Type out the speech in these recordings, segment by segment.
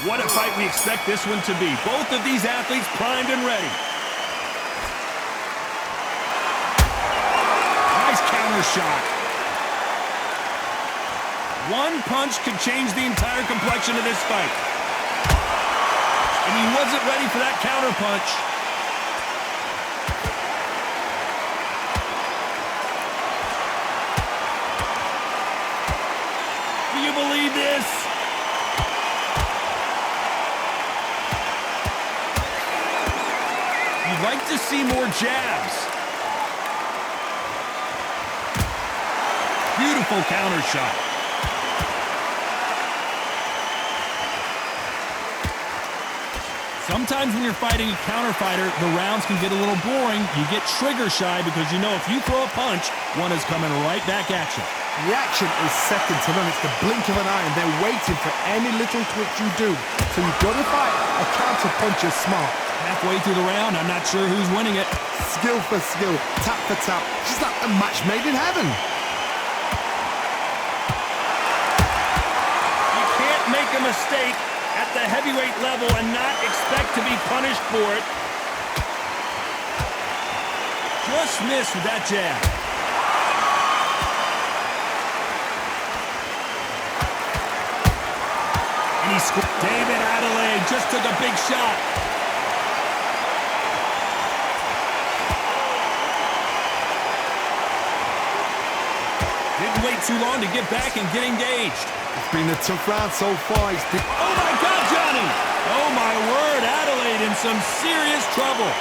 What a fight we expect this one to be. Both of these athletes primed and ready. Nice counter shot. One punch could change the entire complexion of this fight. And he wasn't ready for that counter punch. Do you believe this? You'd like to see more jabs. Beautiful counter shot. Sometimes when you're fighting a counter fighter, the rounds can get a little boring. You get trigger shy because you know if you throw a punch, one is coming right back at you. Reaction is second to none. It's the blink of an eye, and they're waiting for any little twitch you do. So you've got to fight a counter puncher smart. Halfway through the round, I'm not sure who's winning it. Skill for skill, tap for tap. Just like a match made in heaven. You can't make a mistake at the heavyweight level and not expect to be punished for it. Just missed with that jab. And he scored. David Adeleye just took a big shot. Didn't wait too long to get back and get engaged. It's been a tough round so far. Oh my God, Johnny! Oh my word, Adeleye in some serious trouble.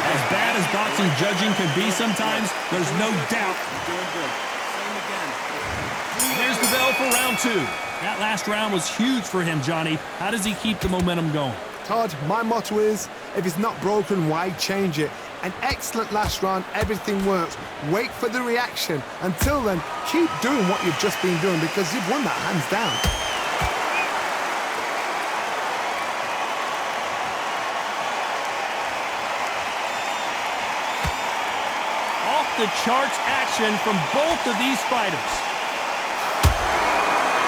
As bad as boxing judging can be sometimes, there's no doubt. Doing good. Same again. There's the bell for round two. That last round was huge for him, Johnny. How does he keep the momentum going? Todd, my motto is, if it's not broken, why change it? An excellent last round, everything works. Wait for the reaction. Until then, keep doing what you've just been doing because you've won that hands down. Off the charts action from both of these fighters.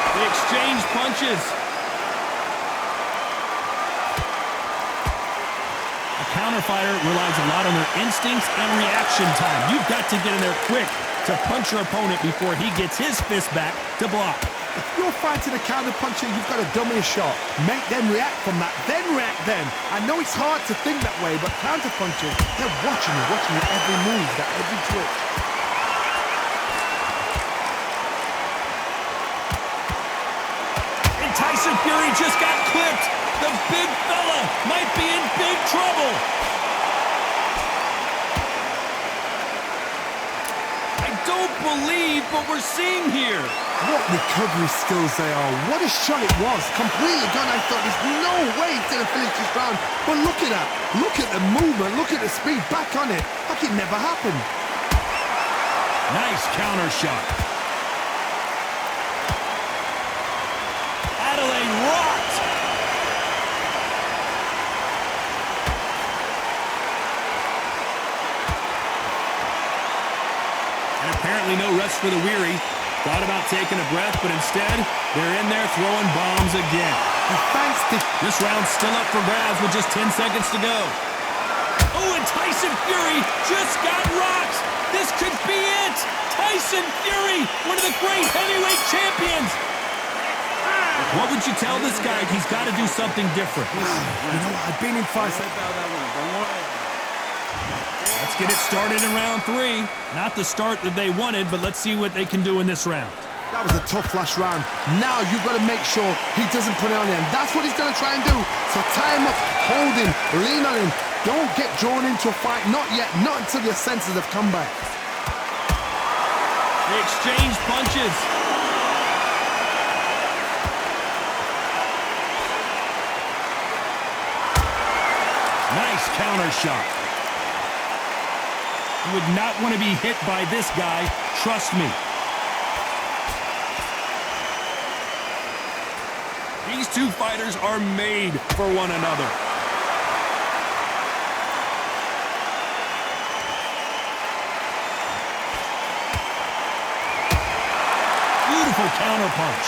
They exchange punches. A counter fighter relies a lot on their instincts and reaction time. You've got to get in there quick to punch your opponent before he gets his fist back to block. If you're fighting a counter puncher, you've got to dummy a shot. Make them react from that, then react then. I know it's hard to think that way, but counter punchers, they're watching you every move, that every twitch. Tyson Fury just got clipped. The big fella might be in big trouble. I don't believe what we're seeing here. What recovery skills they are. What a shot it was. Completely gone. I thought there's no way he's going to finish this round. But look at that. Look at the movement. Look at the speed. Back on it. Like it never happened. Nice counter shot. Adeleye rocked. And apparently no rest for the weary. Thought about taking a breath, but instead, they're in there throwing bombs again. This round's still up for grabs with just 10 seconds to go. Oh, and Tyson Fury just got rocked. This could be it. Tyson Fury, one of the great heavyweight champions. What would you tell this guy? He's got to do something different. You know, I've been in fights. Let's get it started in round three. Not the start that they wanted, but let's see what they can do in this round. That was a tough last round. Now you've got to make sure he doesn't put it on him. That's what he's going to try and do. So tie him up, hold him, lean on him. Don't get drawn into a fight. Not yet. Not until your senses have come back. They exchange punches. Nice counter shot. You would not want to be hit by this guy. Trust me. These two fighters are made for one another. Beautiful counter punch.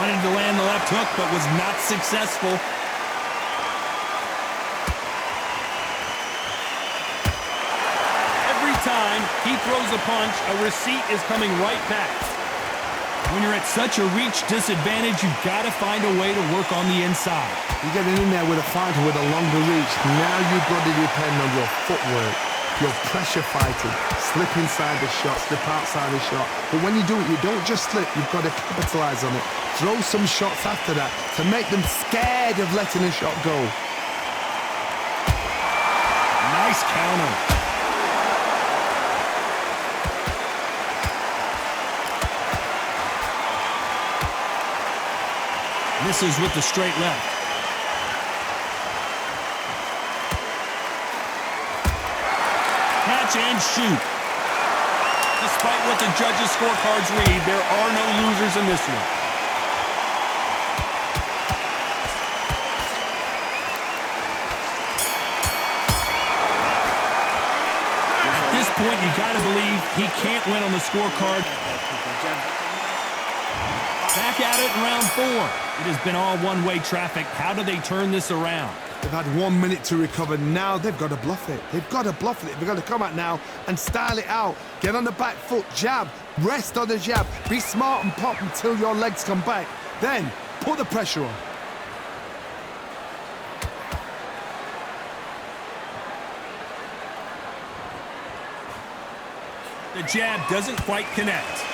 Wanted to land the left hook, but was not successful. Every time he throws a punch, a receipt is coming right back. When you're at such a reach disadvantage, you've got to find a way to work on the inside. You're getting in there with a fighter with a longer reach. Now you've got to depend on your footwork, your pressure fighting, slip inside the shot, slip outside the shot. But when you do it, you don't just slip, you've got to capitalize on it. Throw some shots after that to make them scared of letting a shot go. Nice counter. Misses with the straight left. Catch and shoot. Despite what the judges' scorecards read, there are no losers in this one. At this point, you got to believe he can't win on the scorecard. Back at it in round 4. It has been all one-way traffic. How do they turn this around? They've had 1 minute to recover. Now they've got to bluff it. They've got to bluff it. They've got to come out now and style it out. Get on the back foot, jab, rest on the jab. Be smart and pop until your legs come back. Then put the pressure on. The jab doesn't quite connect.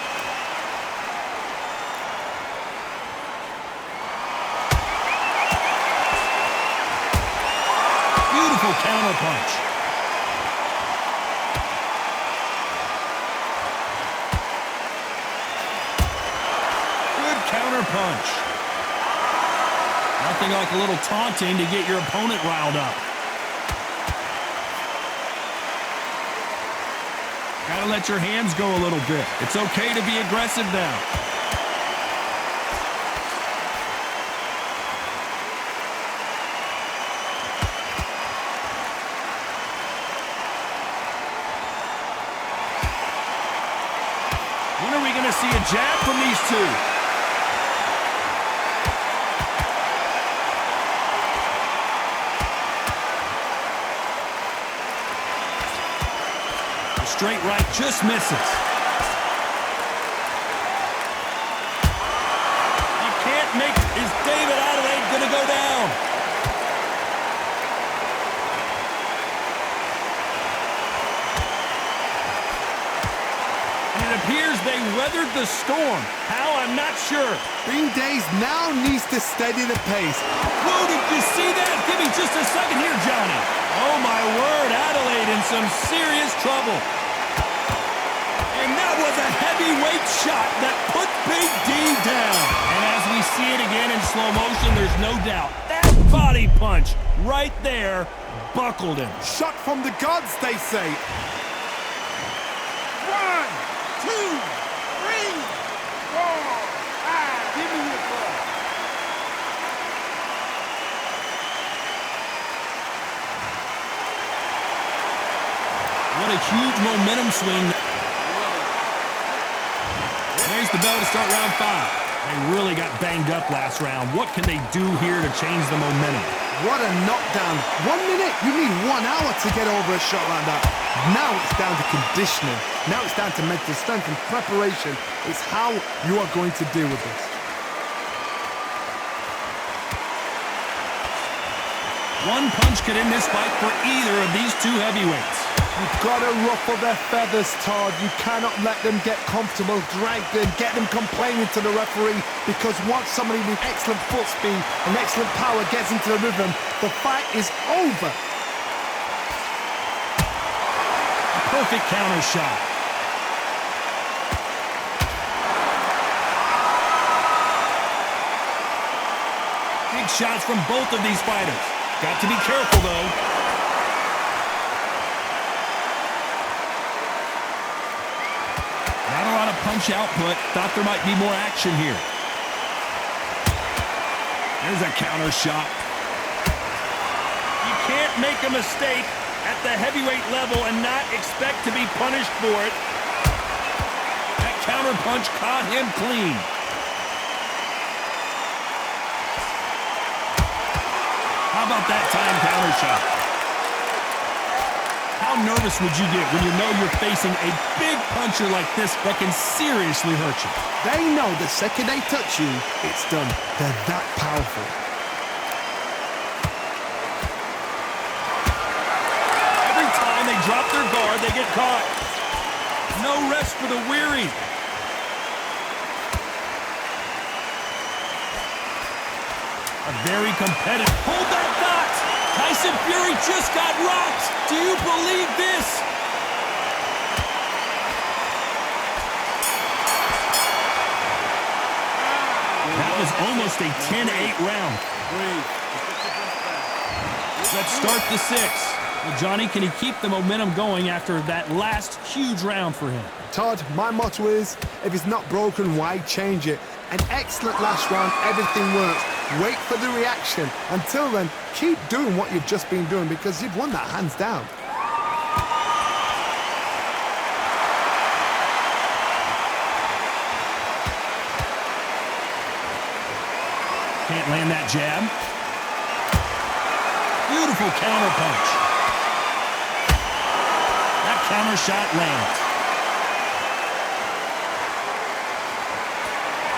Beautiful counter punch. Good counter punch. Nothing like a little taunting to get your opponent riled up. Gotta let your hands go a little bit. It's okay to be aggressive now. When are we going to see a jab from these two? The straight right just misses. You can't make... Is David Adeleye going to go down? It appears they weathered the storm. How? I'm not sure. Bean Days now needs to steady the pace. Whoa, did you see that? Give me just a second here, Johnny. Oh, my word, Adelaide in some serious trouble. And that was a heavyweight shot that put Big D down. And as we see it again in slow motion, there's no doubt. That body punch right there buckled him. Shot from the gods, they say. 1, 2, 3, 4, 5. Give me your ball. What a huge momentum swing. There's the bell to start round 5. They really got banged up last round. What can they do here to change the momentum? What a knockdown. 1 minute, you need 1 hour to get over a shot like that. Now it's down to conditioning. Now it's down to mental strength and preparation. It's how you are going to deal with this. One punch could end this fight for either of these two heavyweights. You've got to ruffle their feathers, Todd. You cannot let them get comfortable, drag them, get them complaining to the referee, because once somebody with excellent foot speed and excellent power gets into the rhythm, the fight is over. Perfect counter shot. Big shots from both of these fighters. Got to be careful, though. Not a lot of punch output. Thought there might be more action here. There's a counter shot. You can't make a mistake at the heavyweight level and not expect to be punished for it. That counter counterpunch caught him clean. How about that time counter shot? How nervous would you get when you know you're facing a big puncher like this that can seriously hurt you? They know the second they touch you, it's done. They're that powerful. Every time they drop their guard, they get caught. No rest for the weary. A very competitive. Hold that thought! Tyson Fury just got rocked. Do you believe this? That was almost a 10-8 round. Let's start the sixth. Well, Johnny, can he keep the momentum going after that last huge round for him? Todd, my motto is, if it's not broken, why change it? An excellent last round, everything works. Wait for the reaction. Until then, keep doing what you've just been doing because you've won that hands down. Can't land that jab. Beautiful counter punch. That counter shot lands.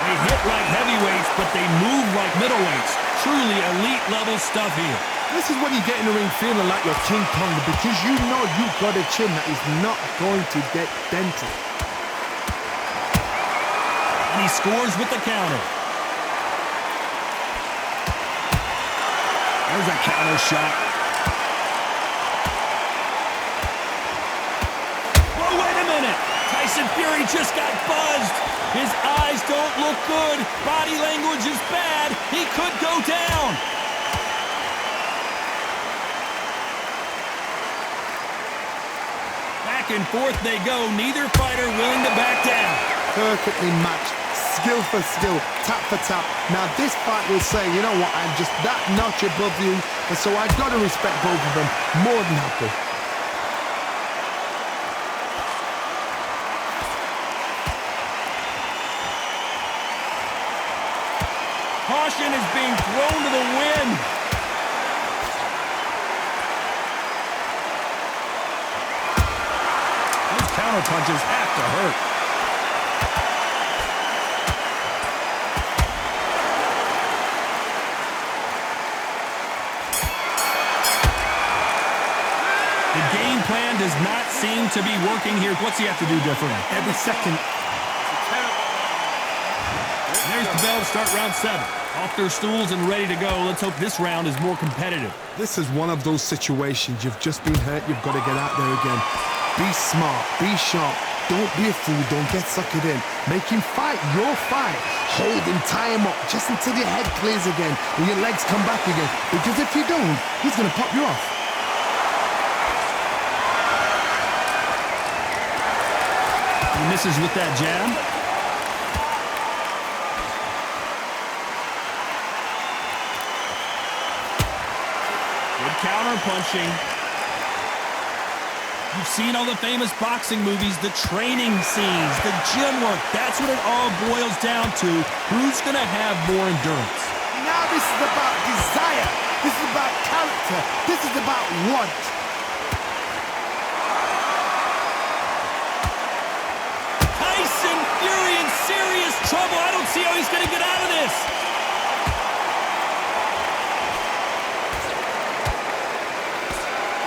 They hit like heavyweights, but they move like middleweights. Truly elite level stuff here. This is when you get in the ring feeling like you're King Kong because you know you've got a chin that is not going to get dented. And he scores with the counter. There's a counter shot. Whoa, wait a minute. Tyson Fury just got buzzed. His eyes don't look good. Body language is bad. He could go down. Back and forth they go. Neither fighter willing to back down. Perfectly matched. Skill for skill, tap for tap. Now this fight will say, you know what, I'm just that notch above you, and so I've got to respect both of them. More than happy. Caution is being thrown to the wind. Those counter punches have to hurt. The game plan does not seem to be working here. What's he have to do differently? Every second. There's the bell to start round 7. Off their stools and ready to go. Let's hope this round is more competitive. This is one of those situations. You've just been hurt. You've got to get out there again. Be smart. Be sharp. Don't be a fool. Don't get suckered in. Make him fight your fight. Hold him, tie him up just until your head clears again and your legs come back again. Because if you don't, he's going to pop you off. He misses with that jab. Good counter punching. You've seen all the famous boxing movies, the training scenes, the gym work. That's what it all boils down to. Who's going to have more endurance? Now this is about desire. This is about character. This is about want. Tyson Fury in serious trouble. I don't see how he's going to get out of this.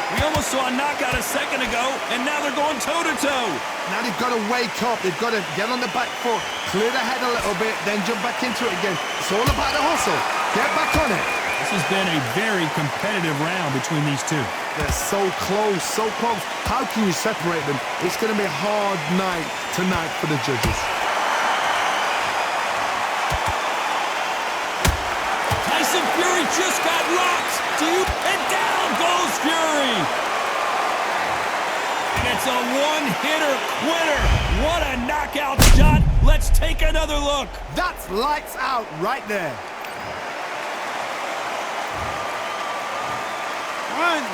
We almost saw a knockout a second ago, and now they're going toe-to-toe. Now they've got to wake up. They've got to get on the back foot, clear the head a little bit, then jump back into it again. It's all about the hustle. Get back on it. This has been a very competitive round between these two. They're so close, so close. How can you separate them? It's going to be a hard night tonight for the judges. Tyson Fury just got rocked. And down goes Fury. And it's a one-hitter quitter. What a knockout shot. Let's take another look. That's lights out right there. 1,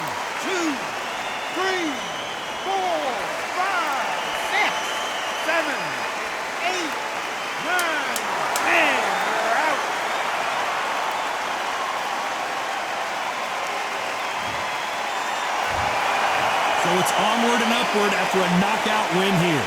2, 3, 4, 5, 6, 7, 8, So it's onward and upward after a knockout win here.